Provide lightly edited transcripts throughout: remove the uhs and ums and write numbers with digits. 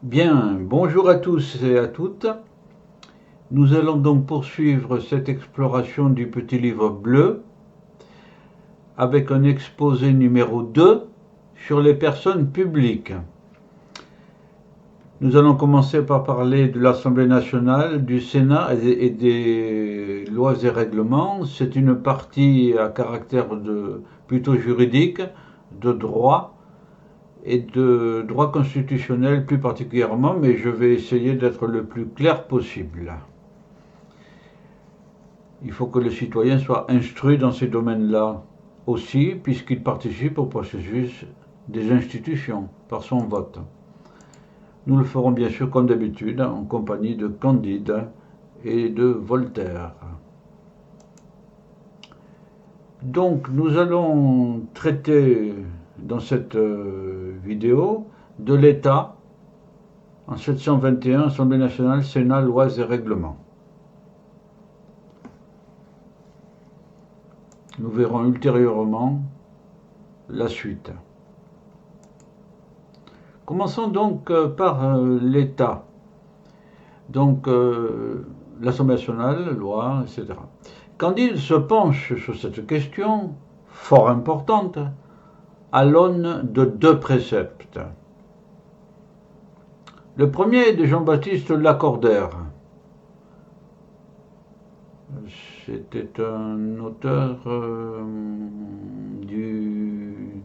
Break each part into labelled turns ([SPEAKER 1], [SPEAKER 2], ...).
[SPEAKER 1] Bien, bonjour à tous et à toutes. Nous allons donc poursuivre cette exploration du petit livre bleu avec un exposé numéro 2 sur les personnes publiques. Nous allons commencer par parler de l'Assemblée nationale, du Sénat et des lois et règlements. C'est une partie à caractère plutôt juridique, de droit et de droit constitutionnel plus particulièrement, mais je vais essayer d'être le plus clair possible. Il faut que le citoyen soit instruit dans ces domaines-là aussi, puisqu'il participe au processus des institutions par son vote. Nous le ferons bien sûr comme d'habitude en compagnie de Candide et de Voltaire. Donc nous allons traiter dans cette vidéo de l'État en 721, Assemblée nationale, Sénat, lois et règlements. Nous verrons ultérieurement la suite. Commençons donc par l'État. Donc l'Assemblée nationale, loi, etc. Candide se penche sur cette question, fort importante, à l'aune de deux préceptes. Le premier est de Jean-Baptiste Lacordaire. C'était un auteur du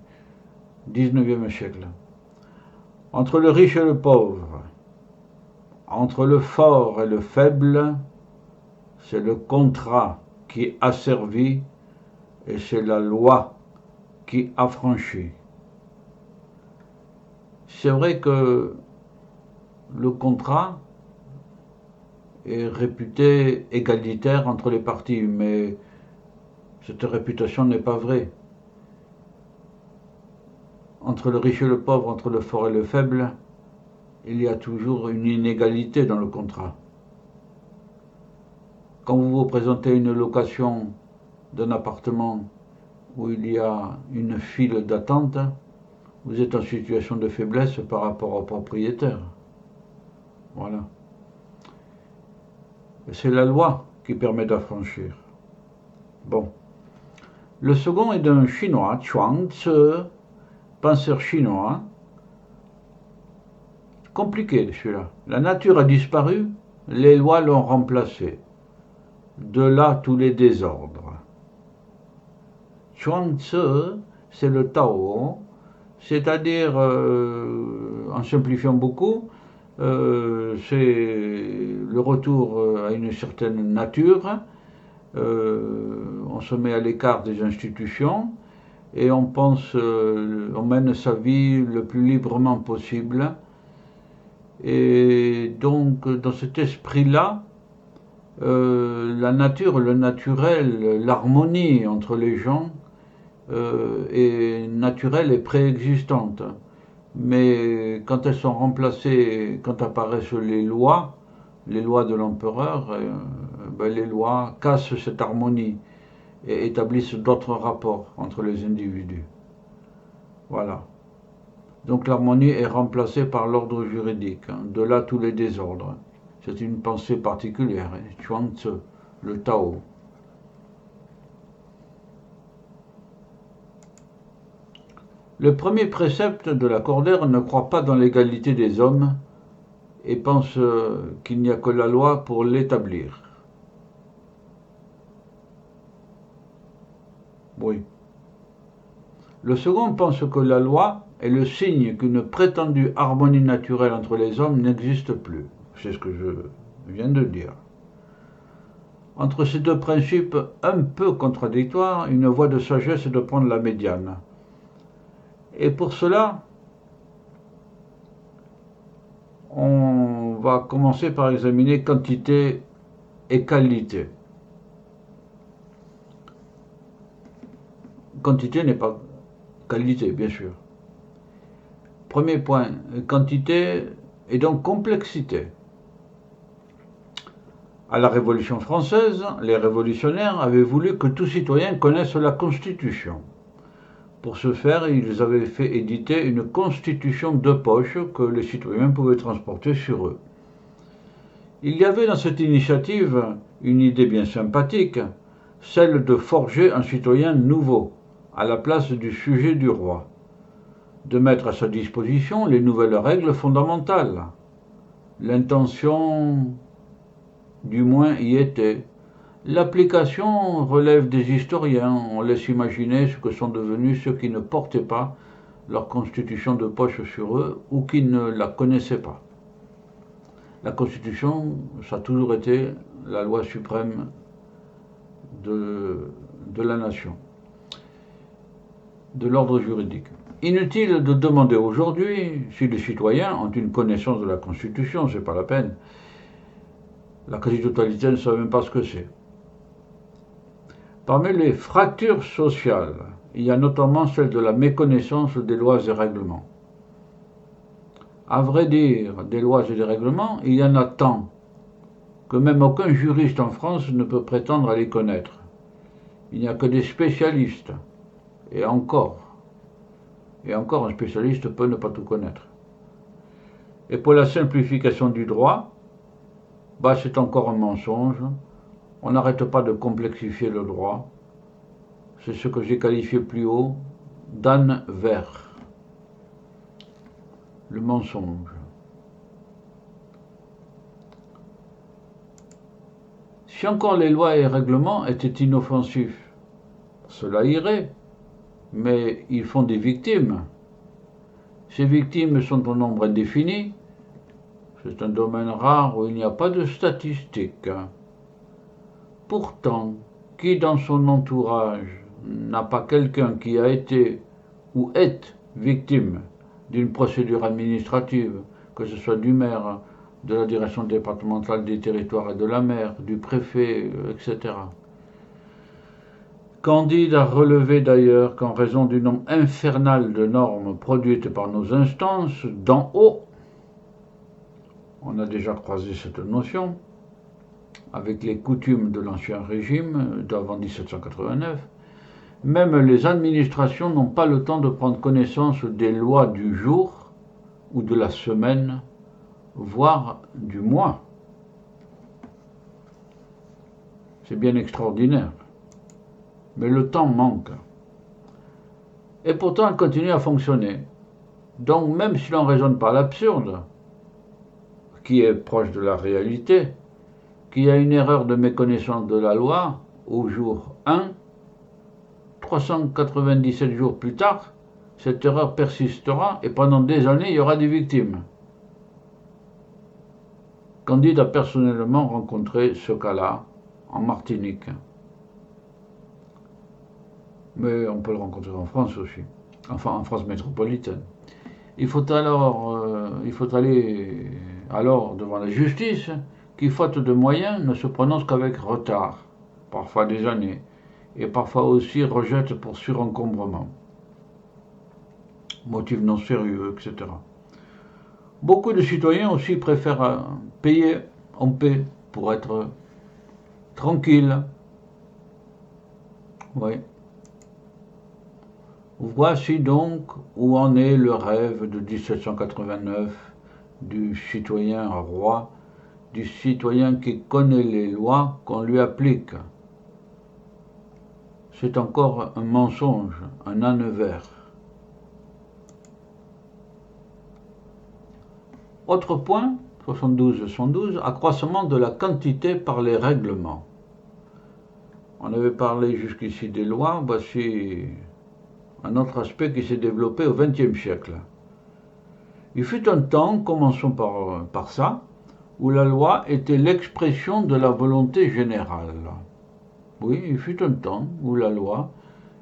[SPEAKER 1] XIXe siècle. Entre le riche et le pauvre, entre le fort et le faible, c'est le contrat qui asservit et c'est la loi qui affranchit. C'est vrai que le contrat est réputé égalitaire entre les parties, mais cette réputation n'est pas vraie. Entre le riche et le pauvre, entre le fort et le faible, il y a toujours une inégalité dans le contrat. Quand vous vous présentez une location d'un appartement où il y a une file d'attente, vous êtes en situation de faiblesse par rapport au propriétaire. Voilà. C'est la loi qui permet d'affranchir. Bon. Le second est d'un chinois, Chuang Tzu, penseur chinois. Compliqué celui-là. La nature a disparu, les lois l'ont remplacée. De là tous les désordres. Chuang Tzu, c'est le Tao, c'est-à-dire, en simplifiant beaucoup, c'est le retour à une certaine nature. On se met à l'écart des institutions et on pense, on mène sa vie le plus librement possible. Et donc, dans cet esprit-là, la nature, le naturel, l'harmonie entre les gens est naturelle et préexistante. Mais quand elles sont remplacées, quand apparaissent les lois de l'empereur, les lois cassent cette harmonie et établissent d'autres rapports entre les individus. Voilà. Donc l'harmonie est remplacée par l'ordre juridique. De là tous les désordres. C'est une pensée particulière, Chuang Tzu, le Tao. Le premier précepte de Lacordaire ne croit pas dans l'égalité des hommes et pense qu'il n'y a que la loi pour l'établir. Oui. Le second pense que la loi est le signe qu'une prétendue harmonie naturelle entre les hommes n'existe plus. C'est ce que je viens de dire. Entre ces deux principes un peu contradictoires, une voie de sagesse est de prendre la médiane. Et pour cela, on va commencer par examiner quantité et qualité. Quantité n'est pas qualité, bien sûr. Premier point, quantité et donc complexité. À la Révolution française, les révolutionnaires avaient voulu que tout citoyen connaisse la Constitution. Pour ce faire, ils avaient fait éditer une constitution de poche que les citoyens pouvaient transporter sur eux. Il y avait dans cette initiative une idée bien sympathique, celle de forger un citoyen nouveau, à la place du sujet du roi, de mettre à sa disposition les nouvelles règles fondamentales. L'intention, du moins, y était. L'application relève des historiens, on laisse imaginer ce que sont devenus ceux qui ne portaient pas leur constitution de poche sur eux ou qui ne la connaissaient pas. La constitution, ça a toujours été la loi suprême de la nation, de l'ordre juridique. Inutile de demander aujourd'hui si les citoyens ont une connaissance de la constitution, c'est pas la peine. La quasi-totalité ne savent même pas ce que c'est. Parmi les fractures sociales, il y a notamment celle de la méconnaissance des lois et règlements. À vrai dire, des lois et des règlements, il y en a tant que même aucun juriste en France ne peut prétendre à les connaître. Il n'y a que des spécialistes, et encore un spécialiste peut ne pas tout connaître. Et pour la simplification du droit, c'est encore un mensonge. On n'arrête pas de complexifier le droit. C'est ce que j'ai qualifié plus haut d'âne vert. Le mensonge. Si encore les lois et règlements étaient inoffensifs, cela irait, mais ils font des victimes. Ces victimes sont au nombre indéfini. C'est un domaine rare où il n'y a pas de statistiques. Pourtant, qui dans son entourage n'a pas quelqu'un qui a été ou est victime d'une procédure administrative, que ce soit du maire, de la direction départementale des territoires et de la mer, du préfet, etc. Candide a relevé d'ailleurs qu'en raison du nombre infernal de normes produites par nos instances d'en haut, on a déjà croisé cette notion, avec les coutumes de l'Ancien Régime d'avant 1789, même les administrations n'ont pas le temps de prendre connaissance des lois du jour ou de la semaine, voire du mois. C'est bien extraordinaire. Mais le temps manque. Et pourtant, elle continue à fonctionner. Donc, même si l'on raisonne par l'absurde, qui est proche de la réalité, qu'il y a une erreur de méconnaissance de la loi au jour 1, 397 jours plus tard, cette erreur persistera et pendant des années, il y aura des victimes. Candide a personnellement rencontré ce cas-là en Martinique. Mais on peut le rencontrer en France aussi, enfin en France métropolitaine. Il faut aller alors devant la justice, qui, faute de moyens, ne se prononce qu'avec retard, parfois des années, et parfois aussi rejette pour surencombrement, motif non sérieux, etc. Beaucoup de citoyens aussi préfèrent payer en paix pour être tranquille. Oui. Voici donc où en est le rêve de 1789 du citoyen roi, du citoyen qui connaît les lois qu'on lui applique. C'est encore un mensonge, un âne vert. Autre point, 72-112, accroissement de la quantité par les règlements. On avait parlé jusqu'ici des lois, voici un autre aspect qui s'est développé au XXe siècle. Il fut un temps, commençons par ça, où la loi était l'expression de la volonté générale. Oui, il fut un temps où la loi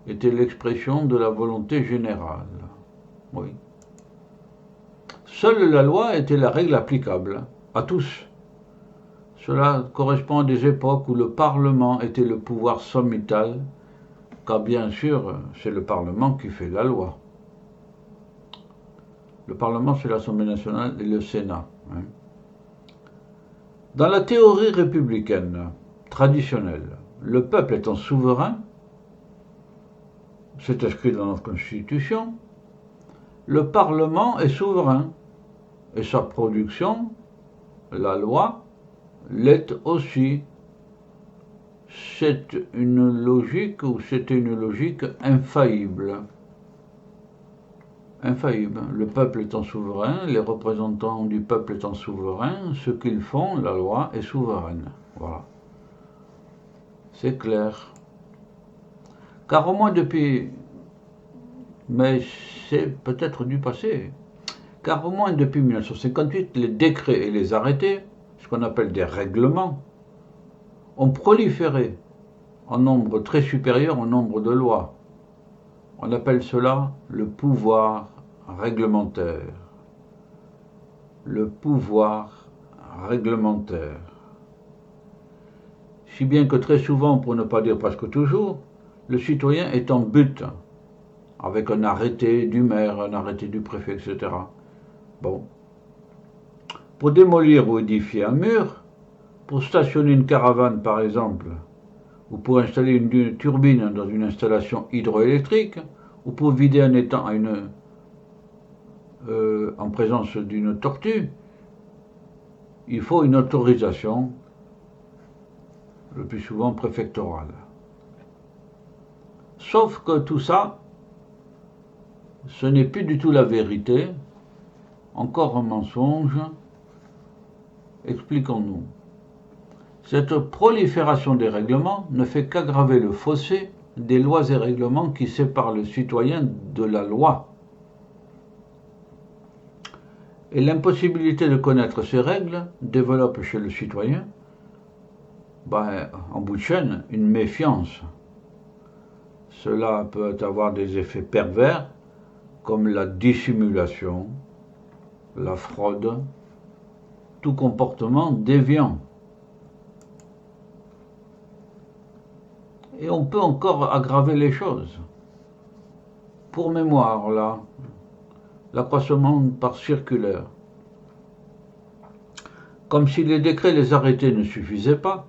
[SPEAKER 1] était l'expression de la volonté générale. Oui. Seule la loi était la règle applicable à tous. Cela correspond à des époques où le Parlement était le pouvoir sommital, car bien sûr, c'est le Parlement qui fait la loi. Le Parlement, c'est l'Assemblée nationale et le Sénat. Dans la théorie républicaine traditionnelle, le peuple étant souverain, c'est inscrit dans notre Constitution, le Parlement est souverain et sa production, la loi, l'est aussi. C'est une logique ou c'était une logique infaillible. Infaillible. Le peuple étant souverain, les représentants du peuple étant souverains, ce qu'ils font, la loi est souveraine. Voilà. C'est clair. Car au moins depuis, mais c'est peut-être du passé, car au moins depuis 1958, les décrets et les arrêtés, ce qu'on appelle des règlements, ont proliféré en nombre très supérieur au nombre de lois. On appelle cela le pouvoir réglementaire. Le pouvoir réglementaire. Si bien que très souvent, pour ne pas dire presque toujours, le citoyen est en butte, avec un arrêté du maire, un arrêté du préfet, etc. Bon. Pour démolir ou édifier un mur, pour stationner une caravane par exemple, ou pour installer une turbine dans une installation hydroélectrique, ou pour vider un étang en présence d'une tortue, il faut une autorisation, le plus souvent préfectorale. Sauf que tout ça, ce n'est plus du tout la vérité, encore un mensonge. Expliquons-nous. Cette prolifération des règlements ne fait qu'aggraver le fossé des lois et règlements qui séparent le citoyen de la loi. Et l'impossibilité de connaître ces règles développe chez le citoyen, en bout de chaîne, une méfiance. Cela peut avoir des effets pervers, comme la dissimulation, la fraude, tout comportement déviant. Et on peut encore aggraver les choses. Pour mémoire, là, l'accroissement par circulaire. Comme si les décrets et les arrêtés ne suffisaient pas,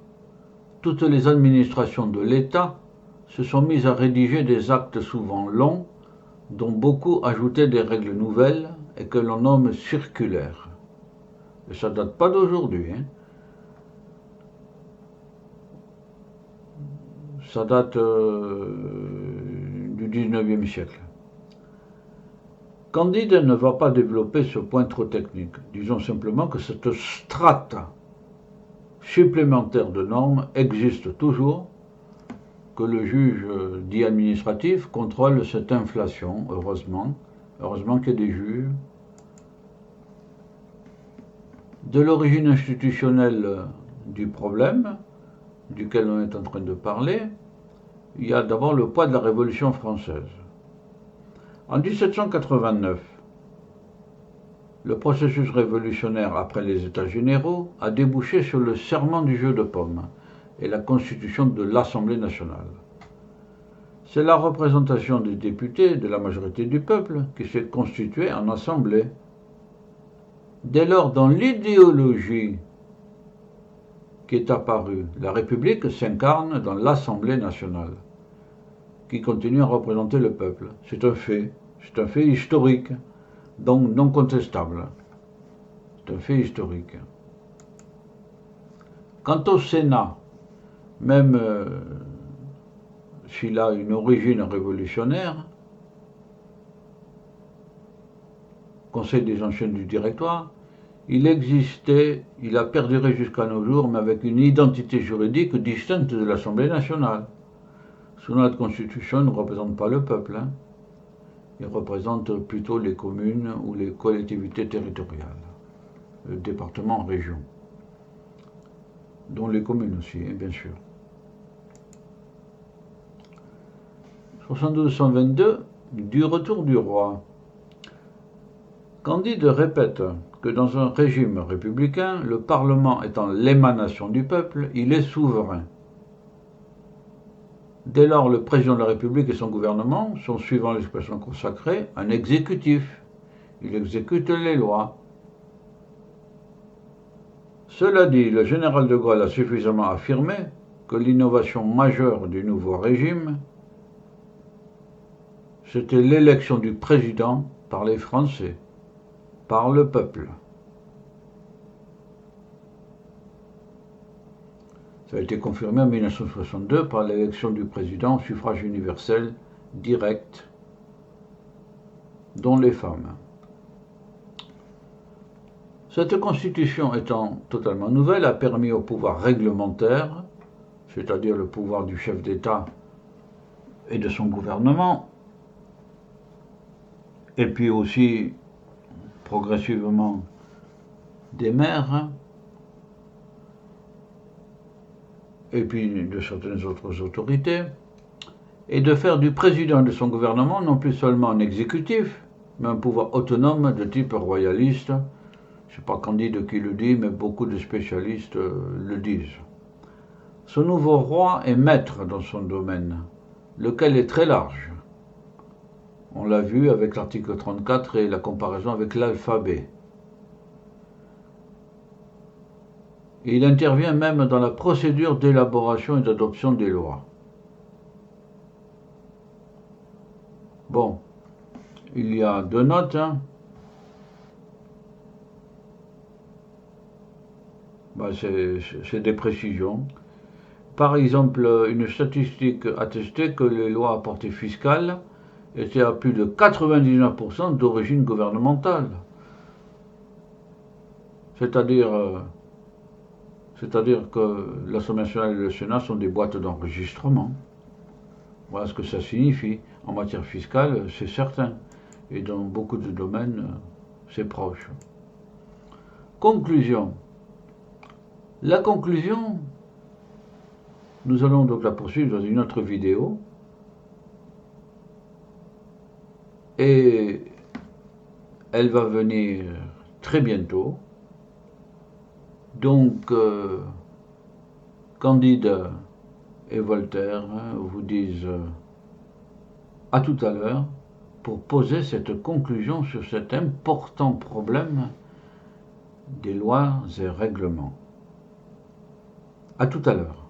[SPEAKER 1] toutes les administrations de l'État se sont mises à rédiger des actes souvent longs, dont beaucoup ajoutaient des règles nouvelles et que l'on nomme circulaires. Et ça ne date pas d'aujourd'hui, hein. Ça date du 19e siècle. Candide ne va pas développer ce point trop technique. Disons simplement que cette strate supplémentaire de normes existe toujours, que le juge dit administratif contrôle cette inflation, heureusement. Heureusement qu'il y a des juges. De l'origine institutionnelle du problème, duquel on est en train de parler, il y a d'abord le poids de la Révolution française. En 1789, le processus révolutionnaire après les États généraux a débouché sur le serment du jeu de paume et la constitution de l'Assemblée nationale. C'est la représentation des députés de la majorité du peuple qui s'est constituée en Assemblée. Dès lors, dans l'idéologie qui est apparue, la République s'incarne dans l'Assemblée nationale, qui continue à représenter le peuple. C'est un fait historique, donc non contestable. C'est un fait historique. Quant au Sénat, même s'il a une origine révolutionnaire, Conseil des anciens du Directoire, il existait, il a perduré jusqu'à nos jours, mais avec une identité juridique distincte de l'Assemblée nationale. Sous notre Constitution, il ne représente pas le peuple, hein. Il représente plutôt les communes ou les collectivités territoriales, le département, région, dont les communes aussi, hein, bien sûr. 72-122, du retour du roi. Candide répète que dans un régime républicain, le Parlement étant l'émanation du peuple, il est souverain. Dès lors, le président de la République et son gouvernement sont, suivant l'expression consacrée, un exécutif. Il exécute les lois. Cela dit, le général de Gaulle a suffisamment affirmé que l'innovation majeure du nouveau régime C'était l'élection du président par les Français, par le peuple. Ça a été confirmé en 1962 par l'élection du président au suffrage universel direct, dont les femmes. Cette constitution étant totalement nouvelle a permis au pouvoir réglementaire, c'est-à-dire le pouvoir du chef d'État et de son gouvernement, et puis aussi progressivement des maires, et puis de certaines autres autorités, et de faire du président et de son gouvernement non plus seulement un exécutif, mais un pouvoir autonome de type royaliste. Je ne sais pas Candide qui le dit, mais beaucoup de spécialistes le disent. Ce nouveau roi est maître dans son domaine, lequel est très large. On l'a vu avec l'article 34 et la comparaison avec l'alphabet. Il intervient même dans la procédure d'élaboration et d'adoption des lois. Bon, il y a deux notes. C'est des précisions. Par exemple, une statistique attestait que les lois à portée fiscale étaient à plus de 99% d'origine gouvernementale. C'est-à-dire que l'Assemblée nationale et le Sénat sont des boîtes d'enregistrement. Voilà ce que ça signifie. En matière fiscale, c'est certain. Et dans beaucoup de domaines, c'est proche. Conclusion. La conclusion, nous allons donc la poursuivre dans une autre vidéo. Et elle va venir très bientôt. Donc, Candide et Voltaire vous disent à tout à l'heure pour poser cette conclusion sur cet important problème des lois et règlements. À tout à l'heure.